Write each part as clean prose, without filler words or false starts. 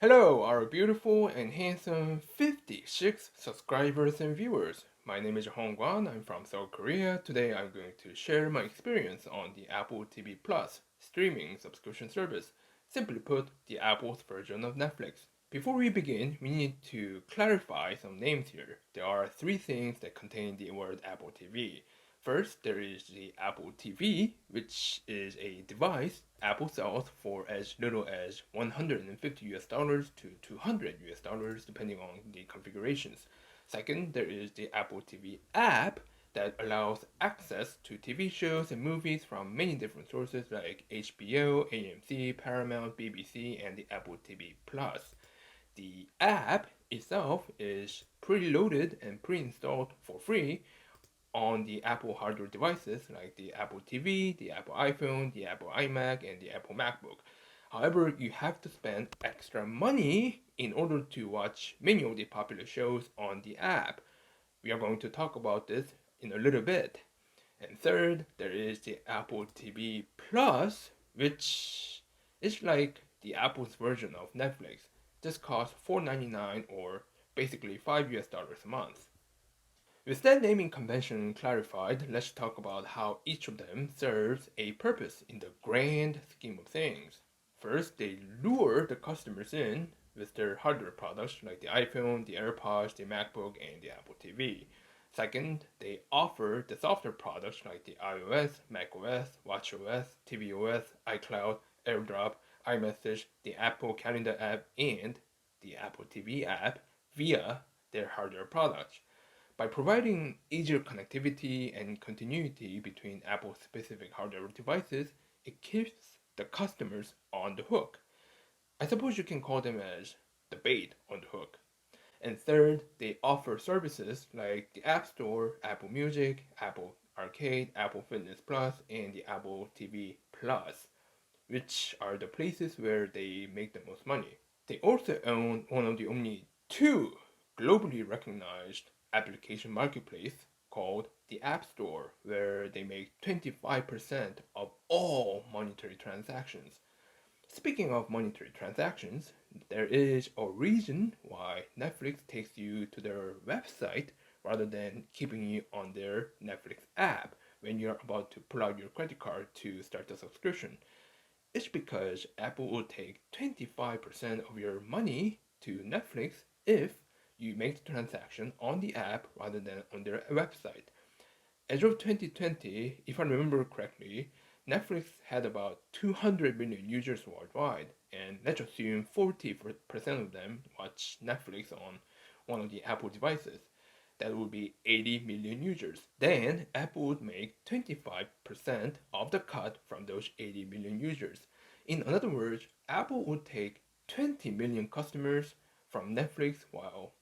Hello, our beautiful and handsome 56 subscribers and viewers. My name is Honggwan. I'm from South Korea. Today I'm going to share my experience on the Apple TV Plus streaming subscription service. Simply put, the Apple's version of Netflix. Before we begin, we need to clarify some names here. There are three things that contain the word Apple TV. First, there is the Apple TV, which is a device Apple sells for as little as 150 US dollars to 200 US dollars, depending on the configurations. Second, there is the Apple TV app that allows access to TV shows and movies from many different sources like HBO, AMC, Paramount, BBC, and the Apple TV Plus. The app itself is preloaded and pre-installed for free on the Apple hardware devices like the Apple TV, the Apple iPhone, the Apple iMac, and the Apple MacBook. However, you have to spend extra money in order to watch many of the popular shows on the app. We are going to talk about this in a little bit. And third, there is the Apple TV Plus, which is like the Apple's version of Netflix. This costs $4.99 or basically 5 US dollars a month. With that naming convention clarified, let's talk about how each of them serves a purpose in the grand scheme of things. First, they lure the customers in with their hardware products like the iPhone, the AirPods, the MacBook, and the Apple TV. Second, they offer the software products like the iOS, macOS, watchOS, tvOS, iCloud, AirDrop, iMessage, the Apple Calendar app, and the Apple TV app via their hardware products. By providing easier connectivity and continuity between Apple specific hardware devices, it keeps the customers on the hook. I suppose you can call them as the bait on the hook. And third, they offer services like the App Store, Apple Music, Apple Arcade, Apple Fitness Plus, and the Apple TV Plus, which are the places where they make the most money. They also own one of the only two globally recognized application marketplace called the App Store, where they make 25% of all monetary transactions. Speaking of monetary transactions, there is a reason why Netflix takes you to their website rather than keeping you on their Netflix app when you're about to pull out your credit card to start the subscription. It's because Apple will take 25% of your money to Netflix if you make the transaction on the app rather than on their website. As of 2020, if I remember correctly, Netflix had about 200 million users worldwide, and let's assume 40% of them watch Netflix on one of the Apple devices. That would be 80 million users. Then Apple would make 25% of the cut from those 80 million users. In other words, Apple would take 20 million customers from Netflix while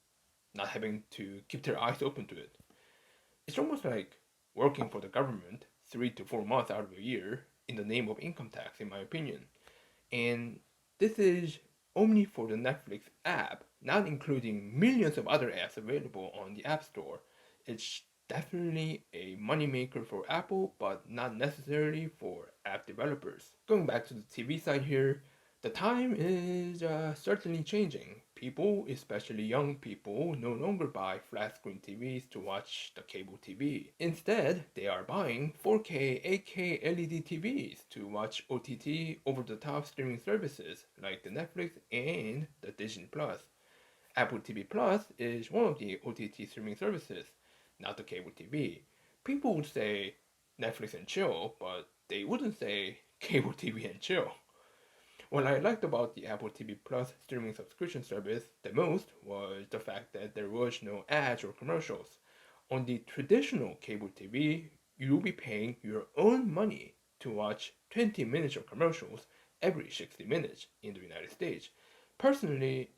not having to keep their eyes open to it. It's almost like working for the government 3 to 4 months out of a year in the name of income tax, in my opinion. And this is only for the Netflix app, not including millions of other apps available on the App Store. It's definitely a moneymaker for Apple, but not necessarily for app developers. Going back to the TV side here, the time is certainly changing. People, especially young people, no longer buy flat screen TVs to watch the cable TV. Instead, they are buying 4K, 8K LED TVs to watch OTT over the top streaming services like the Netflix and the Disney Plus. Apple TV Plus is one of the OTT streaming services, not the cable TV. People would say Netflix and chill, but they wouldn't say cable TV and chill. What I liked about the Apple TV Plus streaming subscription service the most was the fact that there was no ads or commercials. On the traditional cable TV, you'll be paying your own money to watch 20 minutes of commercials every 60 minutes in the United States. Personally,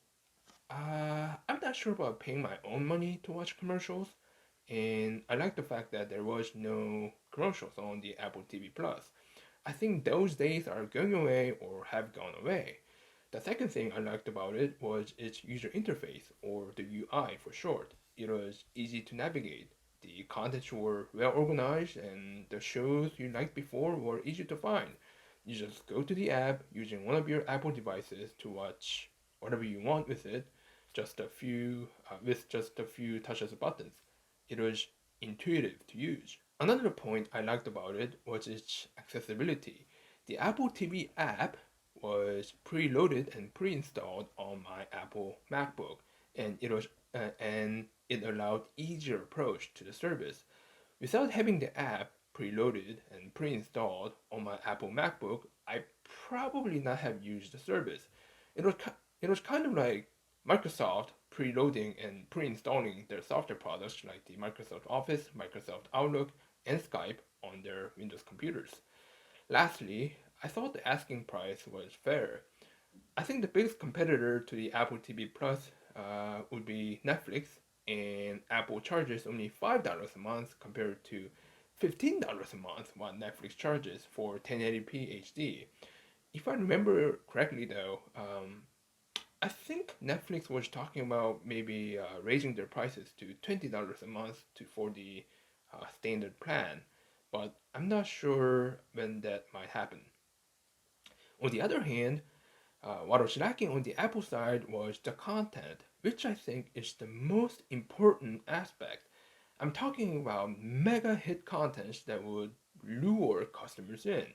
I'm not sure about paying my own money to watch commercials, and I like the fact that there was no commercials on the Apple TV Plus. I think those days are going away or have gone away. The second thing I liked about it was its user interface, or the UI for short. It was easy to navigate. The contents were well organized, and the shows you liked before were easy to find. You just go to the app using one of your Apple devices to watch whatever you want with it, with just a few touches of buttons. It was intuitive to use. Another point I liked about it was its accessibility. The Apple TV app was preloaded and pre-installed on my Apple MacBook, and it allowed easier approach to the service. Without having the app preloaded and pre-installed on my Apple MacBook, I probably not have used the service. It was kind of like Microsoft preloading and pre-installing their software products like the Microsoft Office, Microsoft Outlook, and Skype on their Windows computers. Lastly, I thought the asking price was fair. I think the biggest competitor to the Apple TV Plus would be Netflix, and Apple charges only $5 a month compared to $15 a month what Netflix charges for 1080p HD. If I remember correctly, though, I think Netflix was talking about maybe raising their prices to $20 a month for the standard plan, but I'm not sure when that might happen. On the other hand, what was lacking on the Apple side was the content, which I think is the most important aspect. I'm talking about mega hit contents that would lure customers in.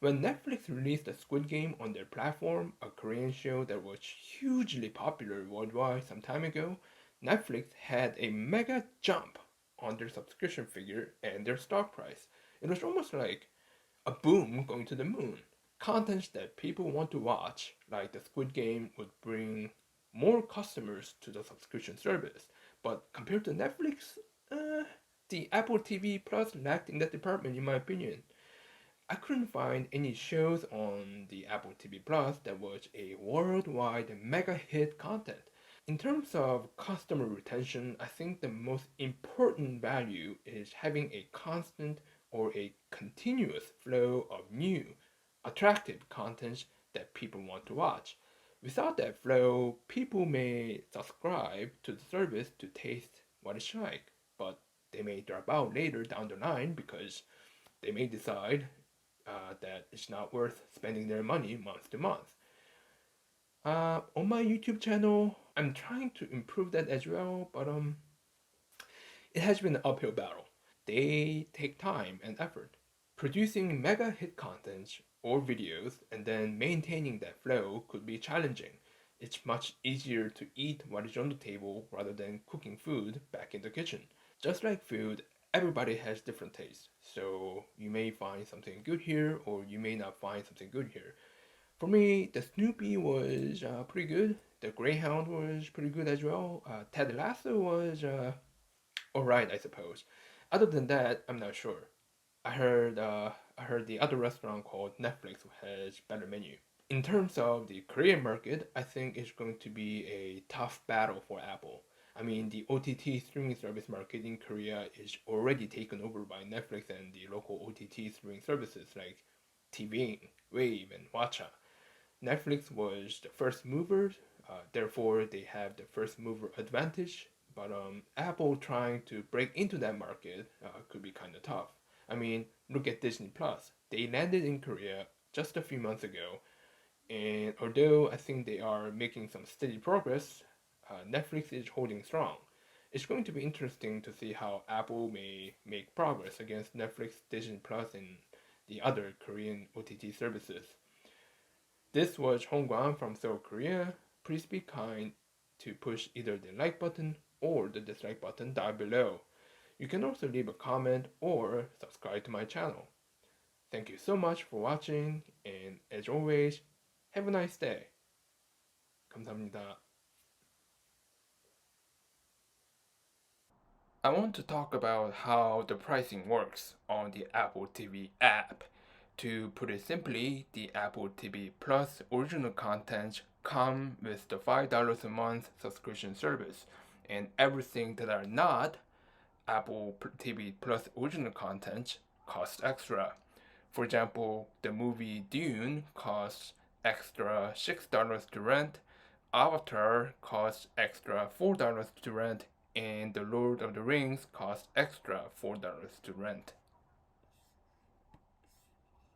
When Netflix released the Squid Game on their platform, a Korean show that was hugely popular worldwide some time ago, Netflix had a mega jump on their subscription figure and their stock price. It was almost like a boom going to the moon. Contents that people want to watch, like the Squid Game, would bring more customers to the subscription service. But compared to Netflix, uh, the Apple TV Plus lacked in that department, in my opinion. I couldn't find any shows on the Apple TV Plus that was a worldwide mega hit content. In terms of customer retention, I think the most important value is having a constant or a continuous flow of new, attractive content that people want to watch. Without that flow, people may subscribe to the service to taste what it's like, but they may drop out later down the line because they may decide that it's not worth spending their money month to month. On my YouTube channel, I'm trying to improve that as well, but it has been an uphill battle. They take time and effort. Producing mega hit content or videos and then maintaining that flow could be challenging. It's much easier to eat what is on the table rather than cooking food back in the kitchen. Just like food, everybody has different tastes, so you may find something good here or you may not find something good here. For me, the Snoopy was pretty good. The Greyhound was pretty good as well. Ted Lasso was alright, I suppose. Other than that, I'm not sure. I heard the other restaurant called Netflix has better menu. In terms of the Korean market, I think it's going to be a tough battle for Apple. I mean, the OTT streaming service market in Korea is already taken over by Netflix and the local OTT streaming services like TVing, Wave, and Watcha. Netflix was the first mover, therefore they have the first mover advantage. But Apple trying to break into that market could be kind of tough. I mean, look at Disney Plus. They landed in Korea just a few months ago, and although I think they are making some steady progress, Netflix is holding strong. It's going to be interesting to see how Apple may make progress against Netflix, Disney Plus, and the other Korean OTT services. This was Honggwan from Seoul, Korea. Please be kind to push either the like button or the dislike button down below. You can also leave a comment or subscribe to my channel. Thank you so much for watching, and as always, have a nice day. 감사합니다. I want to talk about how the pricing works on the Apple TV app. To put it simply, the Apple TV Plus original content come with the $5 a month subscription service, and everything that are not Apple TV Plus original content costs extra. For example, the movie Dune costs extra $6 to rent, Avatar costs extra $4 to rent, and The Lord of the Rings costs extra $4 to rent.